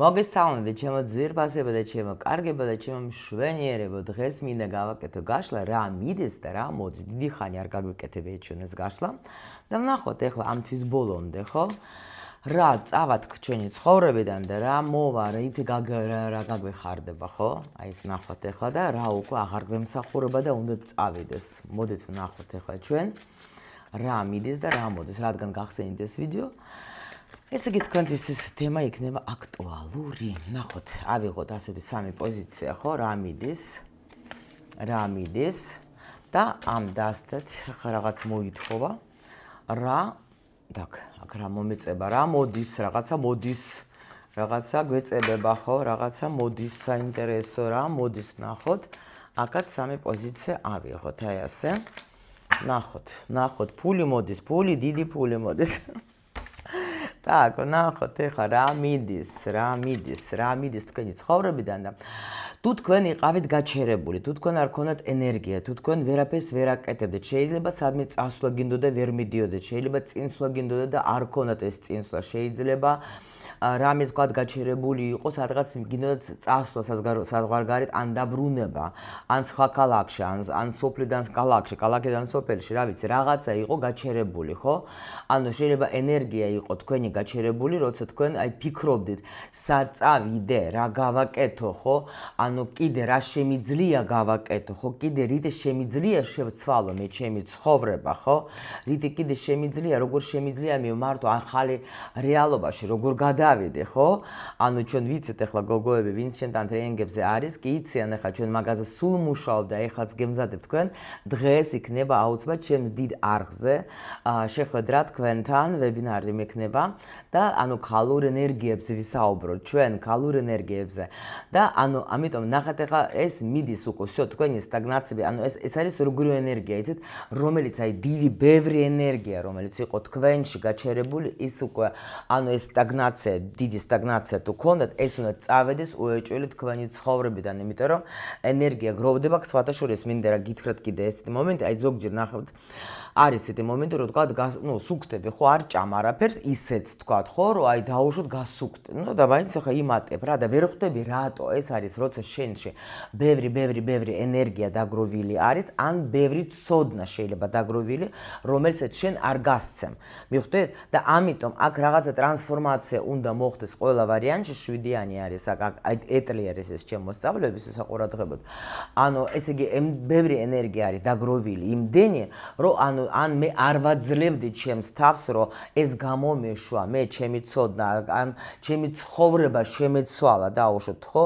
მოგესალმებით ჩემო ძვირფასებო და ჩემო კარგებო და ჩემო მშვენიერებო. დღეს მინდა გავაკეთო გაშლა რა მიდის და რა მოდის. დიდი ხანი არ გაგვიკეთებია ჩვენს გაშლა და ვნახოთ ეხლა ამ თვის ბოლომდე, ხო? რა წავად ჩვენი ცხოვრებიდან და რა მოვა, რა გაგვეხარდება, ხო? აი ეს ვნახოთ ეხლა და რა უკვე აღარ გვემსახურება და უნდა წავიდეს. მოდით ვნახოთ ეხლა ჩვენ რა მიდის და რა მოდის, რადგან გახსენით ეს ვიდეო. ესე იგი თქვენთვის ეს თემა იქნება აქტუალური. ნახოთ, ავიღოთ ასეთი სამი პოზიცია, ხო? რა მიდის და ამ დასთეთ ხა რაღაც მოითხოვა. რა, დაკ, აქ რა მომეწება, რა მოდის, რაღაცა მოდის. რაღაცა გვეწებება, ხო? რაღაცა მოდის, საინტერესო რა მოდის, ნახოთ. აქაც სამი პოზიცია ავიღოთ, აი ასე. ნახოთ, ფული მოდის, დიდი ფული მოდის. Так, ნახოთ ეხლა რა მიდის თქვენი ცხოვრებიდან და თუ თქვენ იყავით გაჩერებული, თუ თქვენ არ ქონდათ ენერგია, თუ თქვენ ვერაფერს ვერ აკეთებდეთ, შეიძლება სადმე წასვლა გინდოდა ვერ მიდიოდეთ, შეიძლება წინსვლა გინდოდა და არ ქონდათ ეს წინსვლა, შეიძლება რამე თქვათ გაჩერებული იყო, სადღაც გინდოდათ წასვლა საზღვარგარეთ ან დაბრუნება, ან სხვა ქალაქში, ან სოფლიდან ქალაქიდან სოფელში, რა ვიცი, რაღაცა იყო გაჩერებული, ხო? ანუ შეიძლება ენერგია იყო თქვენი გაჩერებული, როცა თქვენ აი ფიქრობდით, საწავიდე, რა გავაკეთო, ხო? ანუ კიდე რა შემიძლია გავაკეთო, ხო? კიდე რით შემიძლია შევცვალო მე ჩემი ცხოვრება, ხო? რით კიდე შემიძლია, როგორ შემიძლია მივმართო ახალი რეალობაში, როგორ გადავიდე, ხო? ანუ ჩვენ ვიცით ახლა გოგოები, ვინც ჩვენთან ტრენინგებზე არის, კი იციან ახლა ჩვენ მაგაზე სულ მუშაობ და ეხლაც გემზადებთ თქვენ, დღეს იქნება აუცილებლად ჩემს დიდ არხზე შეხვედრა თქვენთან, ვებინარი მექნება და ანუ ქალურ ენერგიებზე ვისაუბროთ, ჩვენ ქალურ ენერგიებზე და ანუ ამიტომ ნახეთ ახლა ეს მიდის უკვე, всё, თქვენი სტაგნაცია, ანუ ეს არის როგორი ენერგია, იცით, რომელიც აი დიდი ბევრი ენერგია, რომელიც იყო თქვენში გაჩერებული, ის უკვე ანუ ეს სტაგნაცია, დიდი სტაგნაცია თუ ქონდათ, ეს უნდა წავედეს უეჭველი თქვენი ცხოვრებიდან, იმიტომ რომ ენერგია გროვდება, სხვათა შორის მინდა რა გითხრათ კიდე ესეთი მომენტი, აი ზოგჯერ ნახავთ არის ესეთი მომენტი, რომ თქვათ, სუქტები, ხო, არ ჭამ არაფერს, ისეც თქვათ, ხო, რომ აი დაუშვოთ გასუქტე. ნუ და მაინც ახლა იმატებ რა და ვერ ხვდები რატო ეს არის, როცა შენში ბევრი ენერგია დაგროვილი არის, ან ბევრი ცოდნა შეიძლება დაგროვილი, რომელსაც შენ არ გასცემ. მიხვდეთ? და ამიტომ აქ რაღაცა ტრანსფორმაცია უნდა მოხდეს ყველა ვარიანტში, 7-იანი არის, აი ეტლი არის ეს ჩემ მოსწავლეების საყურადღებოდ. ანუ ესე იგი ბევრი ენერგია არის დაგროვილი, იმდენი, რომ ან მე არ ვაძლევდი ჩემს თავს, რომ ეს გამომეშვა, მე ჩემი ცოდნა, ან ჩემი ცხოვრება შემეცვალა დაუშვოთ, ხო?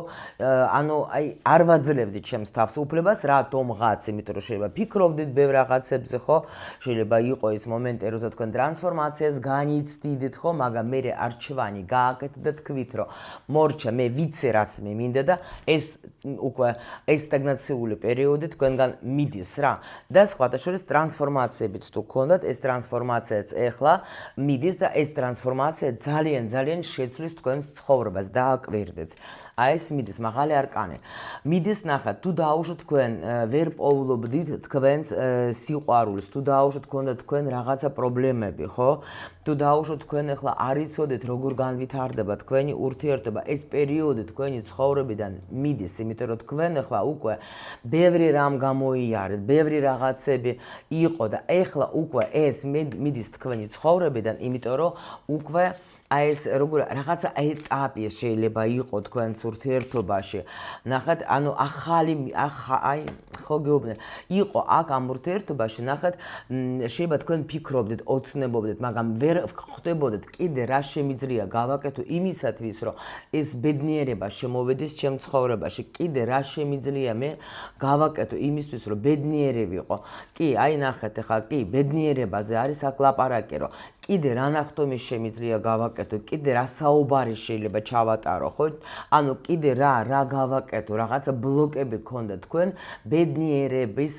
ანუ აი არ ვაძლევდი ჩემს თავს უფლებას, რატომღაც, იმიტომ რომ შეიძლება ფიქრობდით ბევრ რაღაცებზე, ხო? შეიძლება იყო ის მომენტი, როცა თქვენ ტრანსფორმაციას განიცდიდით, ხო? მაგრამ მე არჩევანი გააკეთეთ და თქვით, რომ მორჩა, მე ვიცი რაც მე მინდა და ეს უკვე ეს სტაგნაციული პერიოდი თქვენგან მიდის რა. და სხვათა შორის ტრანსფორმაციებიც თუ გქონდათ, ეს ტრანსფორმაციაც ეხლა მიდის და ეს ტრანსფორმაცია ძალიან შეცვლის თქვენს ცხოვრებას, დააკვირდეთ. აი ეს მიდის მაღალი არკანი. მიდის ნახეთ, თუ დაუშვოთ თქვენ ვერ პოულობდით თქვენს სიყვარულს, თუ დაუშვოთ გქონდათ თქვენ რაღაცა პრობლემები, ხო? თუ დაუშვოთ თქვენ ახლა არ იცოდეთ როგორ განვითარდება თქვენი ურთიერთობა, ეს პერიოდი თქვენი ცხოვრებიდან მიდის, იმიტომ რომ თქვენ ახლა უკვე ბევრი რამ გამოიარეთ, ბევრი რაღაცები იყო და ახლა უკვე ეს მიდის თქვენი ცხოვრებიდან, იმიტომ რომ უკვე აი ეს როგორ რაღაცა ეტაპი შეიძლება იყო თქვენს ურთიერთობაში. ნახეთ, ანუ აი ხო გეუბნეთ, იყო აქ ამ ურთიერთობაში, ნახეთ, შეიძლება თქვენ ფიქრობდით, ოცნებობდით, მაგრამ ვერ ხვდებოდეთ კიდე რა შემიძლია გავაკეთო იმისათვის, რომ ეს ბედნიერება შემოვედეს ჩემ ცხოვრებაში, კიდე რა შემიძლია მე გავაკეთო იმისთვის, რომ ბედნიერი ვიყო. კი, აი ნახეთ, ახლა კი, ბედნიერებაზე არის აქ ლაპარაკი, რომ კიდე რა ნახტომი შემიძლია გავაკეთო, კიდე რა საუბარი შეიძლება ჩავატარო, ხო? ანუ კიდე რა გავაკეთო, რაღაცა ბლოკები გქონდა თქვენ ბედნიერების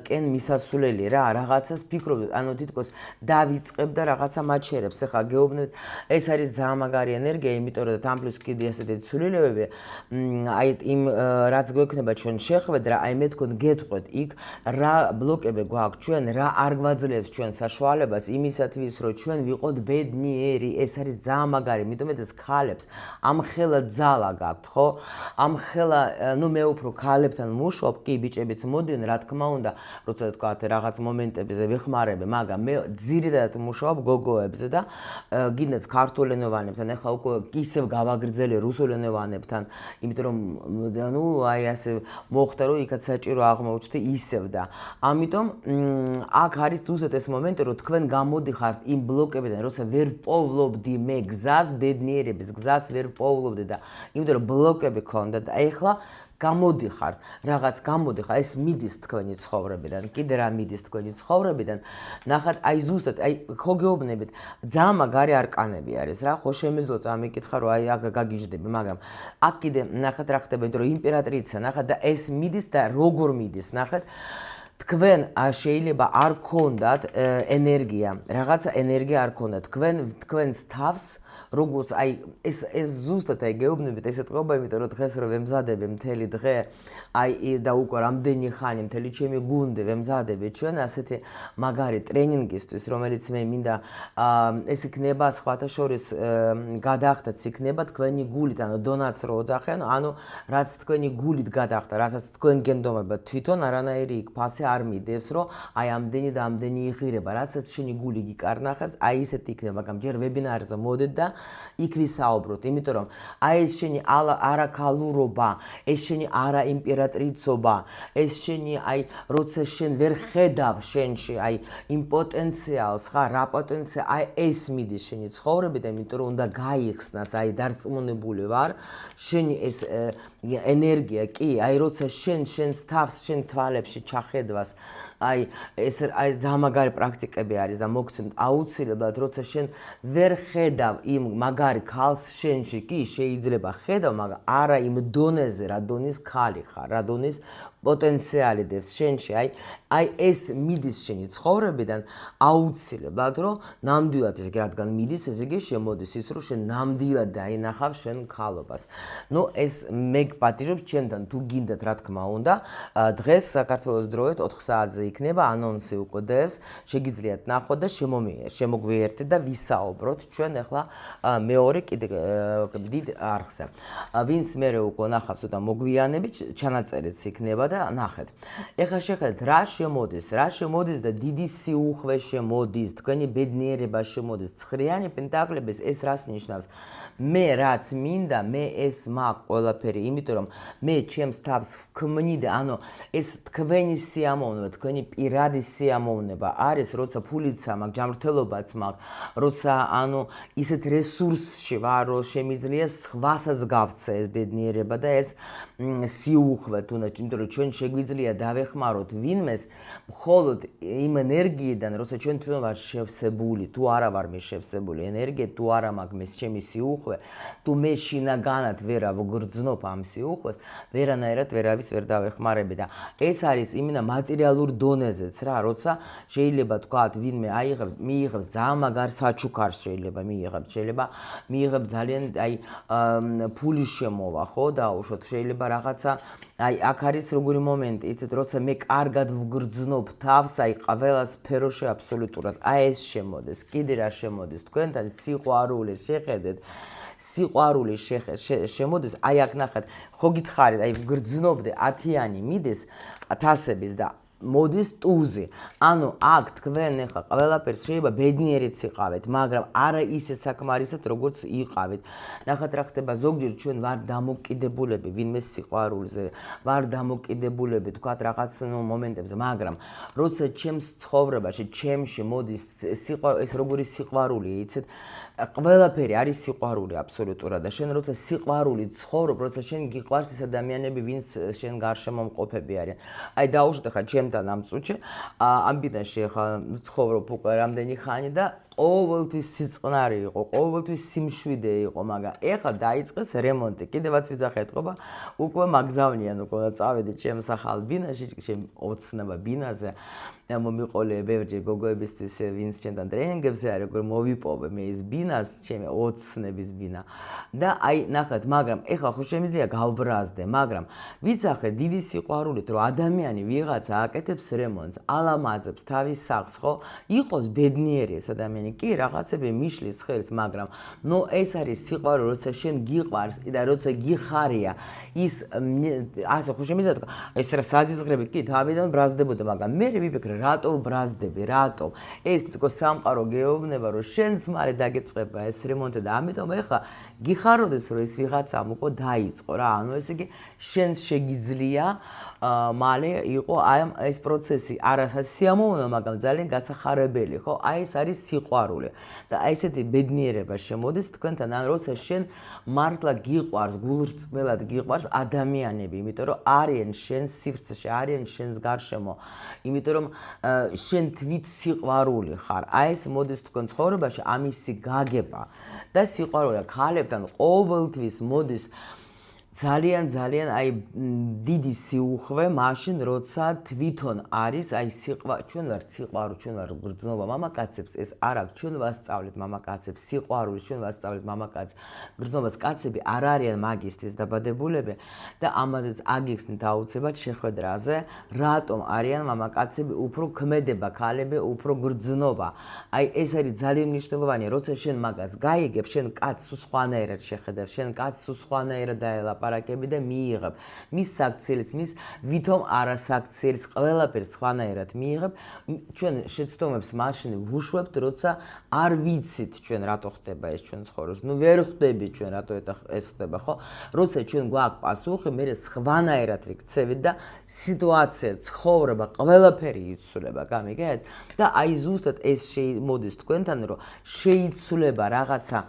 კენ მისასვლელი რა, რაღაცას ფიქრობდით, ანუ თითქოს დავიწყებ და რაღაცა მაჩერებს. ახლა გეუბნებით, ეს არის ძალიან მაგარი ენერგია, იმიტომ რომ თან პლუს კიდე ასეთი ცვლილებები, აი იმ რაც გვექნება ჩვენ შეხვედრა, აი მე თქვენ გეტყვეთ იქ რა ბლოკები გვაქვს ჩვენ, რა არ გვაძლევს ჩვენ საშუალებას იმისათვის, რომ ჩვენ ვიყოთ ბედნიერი, ეს არის არის ძალიან მაგარი, იმიტომ ეს ქალებს ამ ხელა ძალა გაქვთ, ხო? ამ ხელა, ნუ მე უფრო ქალებთან მუშაობ, კი, ბიჭებიც მოდიან, რა თქმა უნდა, როცა თქვათ რაღაც მომენტებზე ვეხმარები, მაგრამ მე ძირითადად მუშაობ გოგოებზე და გინდათ ქართულენოვანებთან, ახლა უკვე ისევ გავაგრძელე რუსულენოვანებთან, იმიტომ რომ ნუ აი ასე მოხდა რომ იქაც საჭირო აღმოჩნდი ისევ და ამიტომ აქ არის ზუსტად ეს მომენტი რომ თქვენ გამოდიხართ იმ ბლოკებიდან როცა ვერ პოვლობდი მე გზას ბედნიერების გზას ვერ პოვლობდი და იმიტომ რომ ბლოკები ქონდა და ეხლა გამოდიხართ რაღაც გამოდიხარ ეს მიდის თქვენი ცხოვრებიდან კიდე რა მიდის თქვენი ცხოვრებიდან ნახat აი ზუსტად აი ხო გეუბნებით ძალიან მაგარი არკანები არის რა ხო შემეძლო წამიკითხა რომ აი აქ გაგიჟდები მაგრამ აქ კიდე ნახat რა ხდება იმიტომ რომ იმპერატრიცა ნახat და ეს მიდის და როგორ მიდის ნახat თქვენ შეიძლება არ გქონდათ ენერგია, რაღაცა ენერგია არ გქონდათ. თქვენს თავს როგორც აი ეს ზუსტად აი გეუბნებით ეს ეთქობა, იმიტომ რომ დღეს რომ ვემზადები მთელი დღე, აი და უკვე რამდენი ხანი მთელი ჩემი გუნდი ვემზადები ჩვენ ასეთი მაგარი ტრენინგისთვის, რომელიც მე მინდა ეს იქნება სხვათა შორის გადახდაც იქნება თქვენი გულით, ანუ დონაც რო ოძახენ, ანუ რაც თქვენი გულით გადახდა, რასაც თქვენ გენდომებათ თვითონ არანაირი იქ ფასი არ მიდევს რომ აი ამდენი და ამდენი იღირება რასაც შენი გული გიკარნახებს აი ისეთი იქნება მაგრამ ჯერ ვებინარზე მოდეთ და იქ ვისაუბროთ იმიტომ რომ აი ეს შენი არაქალურობა ეს შენი არაიმპერატრიცობა ეს შენი აი როცა შენ ვერ ხედავ შენში აი იმ პოტენციალს ხა რა პოტენცია აი ეს მიდის შენი ცხოვრებიდან იმიტომ რომ უნდა გაიხსნას აი დარწმუნებული ვარ შენი ეს ენერგია კი აი როცა შენს თავს შენ თვალებში ჩახედვას აი ეს აი ძალიან მაგარი პრაქტიკები არის და მოგცემთ აუცილებლად როცა შენ ვერ ხედავ იმ მაგარი ქალს შენში კი შეიძლება ხედავ მაგრამ არა იმ დონეზე რა დონის ქალი ხარ რა დონის პოტენციალი დევს შენში აი ეს მიდის შენი ცხოვრებიდან აუცილებლად რომ ნამდვილად ეს რადგან მიდის ესე იგი შემოდის ის რომ შენ ნამდვილად დაინახავ შენ ქალობას ნუ ეს მე გპატიჟობ ჩემთან თუ გინდათ რა თქმა უნდა დღეს საქართველოს დროით 4 საათზე იქნება ანონსი უკვე დევს შეგიძლიათ ნახოთ და შემოგვიერთეთ და ვისაუბროთ ჩვენ ახლა მეორე კიდე დიდ არხზე ვინც მე უკვე ნახავს და მოგვიანებით ჩანაწერიც იქნება და ნახეთ ეხლა შეხედეთ რა შემოდის და დიდი სიუხვე შემოდის თქვენი ბედნიერება შემოდის ცხრიანი პენტაკლების ეს რას ნიშნავს მე რაც მინდა მე ეს მაგ ყველაფერი იმიტომ რომ მე ჩემს თავს ვქმნიდა ანუ ეს თქვენი სიამოვნება თქვენი პირადი სიამოვნება არის როცა ფულიც მაქვს ჯანმრთელობაც მაქვს როცა ანუ ისეთ რესურსში ვარ რომ შემიძლია სხვასაც გავცე ეს ბედნიერება და ეს სიუხვე თუნდაც იმიტომ რომ ჩვენ შეგვიძლია დავეხმაროთ ვინმეს მხოლოდ იმ ენერგიიდან როცა ჩვენ თვითონ ვარ შევსებული თუ არა ვარ მე შევსებული ენერგია თუ არა მაქვს მე ჩემი სიუხვე თუ მე შინაგანად ვერა ვგრძნობ ამ სიუხვეს ვერანაირად ვერავის ვერ დავეხმარები და ეს არის იმენა მატერიალურ დონეზეც რა როცა შეიძლება თქვათ ვინმე მიიღებს ძალიან მაგარ საჩუქარს შეიძლება მიიღებს ძალიან აი ფულის შემოვა ხო დაუშვოთ შეიძლება რაღაცა აი აქ არის როგორი მომენტი იცით როცა მე კარგად ვგრძნობ თავს აი ყველა სფეროში აბსოლუტურად აი ეს შემოდეს კიდე რა შემოდეს თქვენთან სიყვარული შეხედეთ სიყვარული შემოდეს აი აქ ნახეთ ხო გითხარით აი ვგრძნობდე 10-იანი მიდის 1000-ების და მოდის ტუზი ანუ აქ თქვენ ახლა ყველაფერს შეიძლება ბედნიერიც იყავით მაგრამ არა ისე საკმარისად როგორც იყავით ნახეთ რა ხდება ზოგჯერ ჩვენ ვარ დამოკიდებულები ვინმე სიყვარულზე ვარ დამოკიდებულები თქვათ რაღაც მომენტებზე მაგრამ როცა ჩემს ცხოვრებაში ჩემში მოდის ეს როგორი სიყვარული იცით ყველაფერი არის სიყვარული აბსოლუტურად და შენ როცა სიყვარული ცხოვრობ როცა შენ გიყვარს ეს ადამიანები ვინც შენ გარშემო მყოფები არიან აი დაუშვით ახლა ჩემთან ამ წუთში ამ ბინაში ახლა ცხოვრობ უკვე რამდენი ხანი და ყოველთვის სიწყნარი იყო, ყოველთვის სიმშვიდე იყო, მაგრამ ეხლა დაიწყეს რემონტი. კიდევაც ვიზახე ეთყობა, უკვე მაგზავნიან, უკვე წავედი ჩემს ახალ ბინაში, ჩემ ოცნება ბინაზე. მომიყოლე ბევრჯერ გოგოებისთვის, ვინც ჩემთან ტრენინგებზე არის, როგორ მოვიპოვე მე ის ბინას, ჩემი ოცნების ბინა. და აი, ნახეთ, მაგრამ ეხლა ხო შემიძლია გავბრაზდე, მაგრამ ვიცახე დიდი სიყვარულით, რომ ადამიანი ვიღაცა აკეთებს რემონტს, ალამაზებს თავის სახლს, ხო? იყოს ბედნიერი ეს ადამიანი. ადამიანი კი რაღაცები მიშლის ხელს, მაგრამ ნუ ეს არის სიყვარული, როცა შენ გიყვარს და როცა გიხარია, ის ასე ხო შემიძლია თქვა, ეს რა საზიზღრები კი თავიდან ბრაზდებოდა, მაგრამ მე ვიფიქრე, რატო ბრაზდები, რატო? ეს თითქოს სამყარო გეუბნება, რომ შენს მალე დაგეწყება ეს რემონტი და ამიტომ ეხლა გიხაროდეს, რომ ეს ვიღაცამ უკვე დაიწყო რა, ანუ ესე იგი შენს შეგიძლია მალე იყო აი ეს პროცესი არასა სიამოვნო, მაგრამ ძალიან გასახარებელი, ხო? აი ეს არის სიყვარული. და აი ესეთი ბედნიერება შემოდის თქვენთან, ან როცა შენ მართლა გიყვარს, გულრწმელად გიყვარს ადამიანები, იმიტომ რომ არიან შენს სივრცეში, არიან შენს გარშემო, იმიტომ რომ შენ თვით სიყვარული ხარ. აი ეს მოდის თქვენ ცხოვრებაში ამისი გაგება და სიყვარული ქალებთან ყოველთვის მოდის ძალიან აი დიდი სიუხვე მაშინ როცა თვითონ არის აი ჩვენ ვართ სიყვარული, ჩვენ ვართ გრძნობა მამაკაცებს, ეს არ აქვს, ჩვენ ვასწავლეთ მამაკაცებს სიყვარულს, ჩვენ ვასწავლეთ მამაკაცს გრძნობას, კაცები არ არიან მაგისტრის დაბადებულები და ამაზეც აგიხსნით აუცილებლად შეხვედრაზე, რატომ არიან მამაკაცები უფრო ქმედება, ქალები უფრო გრძნობა. აი ეს არის ძალიან მნიშვნელოვანია, როცა შენ მაგას გაიგებ, შენ კაცს სხვანაირად შეხედებ, შენ კაცს სხვანაირად დაელაპარაკებ და მიიღებ მის საქციელს, მის ვითომ არასაქციელს, ყველაფერს სხვანაირად მიიღებ. ჩვენ შეცდომებს მაშინ ვუშვებთ, როცა არ ვიცით ჩვენ რატო ხდება ეს ჩვენ ცხოვრებას. ნუ ვერ ხვდებით ჩვენ რატო ეს ხდება, ხო? როცა ჩვენ გვაქვს პასუხი, მე სხვანაირად ვიქცევით და სიტუაცია, ცხოვრება, ყველაფერი იცვლება, გამიგეთ? და აი ზუსტად ეს მოდის თქვენთან, რომ შეიცვლება რაღაცა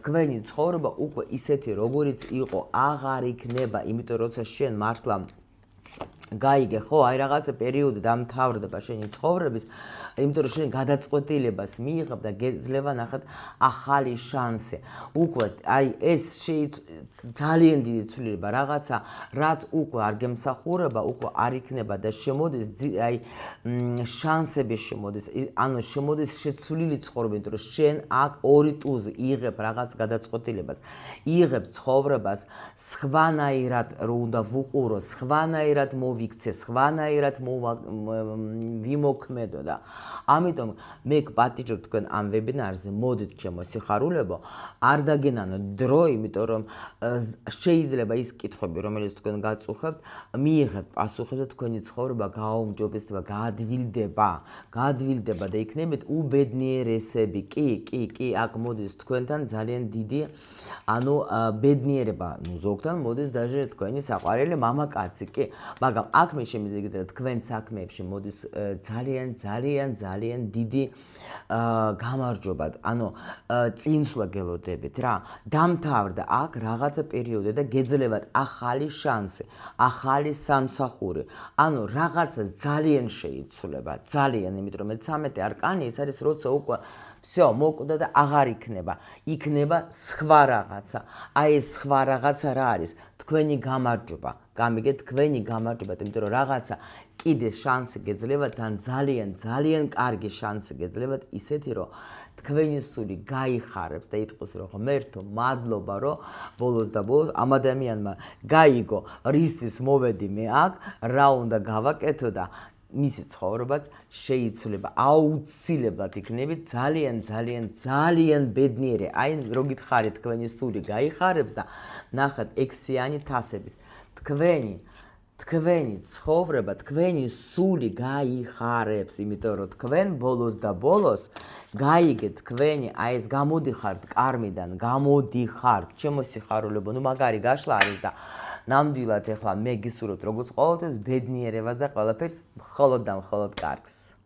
თქვენი ცხოვრება უკვე ისეთი როგორიც იყო, აღარ იქნება, იმიტომ როცა შენ მართლა გაიგე, ხო, აი რაღაცა პერიოდი დამთავრდება შენი ცხოვრების, იმიტომ რომ შენ გადაწყვეტილებას მიიღებ და გეძლევა ნახეთ ახალი შანსი. უკვე აი ეს ძალიან დიდი ცვლილება რაღაცა, რაც უკვე არ გემსახურება, უკვე არ იქნება და შემოდის აი შანსები შემოდის, ანუ შემოდის შეცვლილი ცხოვრება, იმიტომ რომ შენ აქ ორი ტუზი იღებ რაღაც გადაწყვეტილებას, იღებ ცხოვრებას სხვანაირად რომ უნდა ვუყურო, სხვანაირად ვიქცე, სხვანაირად ვიმოქმედო და ამიტომ მე გპატიჟობ თქვენ ამ ვებინარზე, მოდით ჩემო სიხარულებო, არ დაგენანო დრო, იმიტომ რომ შეიძლება ის კითხვები, რომელიც თქვენ გაწუხებთ, მიიღებთ პასუხი და თქვენი ცხოვრება გააუმჯობესდება, გაადვილდება და იქნებით უბედნიერესები. კი, აქ მოდის თქვენთან ძალიან დიდი, ანუ ბედნიერება, ზოგთან მოდის даже თქვენი საყვარელი მამაკაცი, კი, მაგრამ აქ მე შემიძლია თქვენ საქმეებში მოდის ძალიან დიდი გამარჯობა, ანუ წინსვლა გელოდებით რა. დამთავრდა აქ რაღაცა პერიოდი და გეძლევათ ახალი შანსი, ახალი სამსახური. ანუ რაღაცა ძალიან შეიცვლება, ძალიან, იმიტომ რომ 13 არკანი ეს არის როცა უკვე всё, მოკვდა და აღარ იქნება სხვა რაღაცა. აი ეს სხვა რაღაცა რა არის? თქვენი გამარჯობა. გამიგეთ, თქვენი გამარჯობა, იმიტომ რომ რაღაცა კიდე შანსი გეძლევათ, ან ძალიან კარგი შანსი გეძლევათ, ისეთი რომ თქვენი სული გაიხარებს და იტყვის რომ ღმერთო, მადლობა რომ ბოლოს ამ ადამიანმა გაიგო, რისთვის მოვედი მე აქ, რა უნდა გავაკეთო და მისი ცხოვრებაც შეიცვლება, აუცილებლად იქნებით ძალიან ბედნიერი. აი რო გითხარით თქვენი სული გაიხარებს და ნახეთ ექვსიანი თასების თქვენი ცხოვრება, თქვენი სული გაიხარებს, იმიტომ რომ თქვენ ბოლოს და ბოლოს გაიგეთ თქვენი აი ეს გამოდიხართ კარმიდან, გამოდიხართ. ჩემო სიხარულებო, ნუ მაგარი გაშლა არის და ნამდვილად ეხლა მე გისურვებთ როგორც ყოველთვის ბედნიერებას და ყველაფერს მხოლოდ და მხოლოდ კარგს.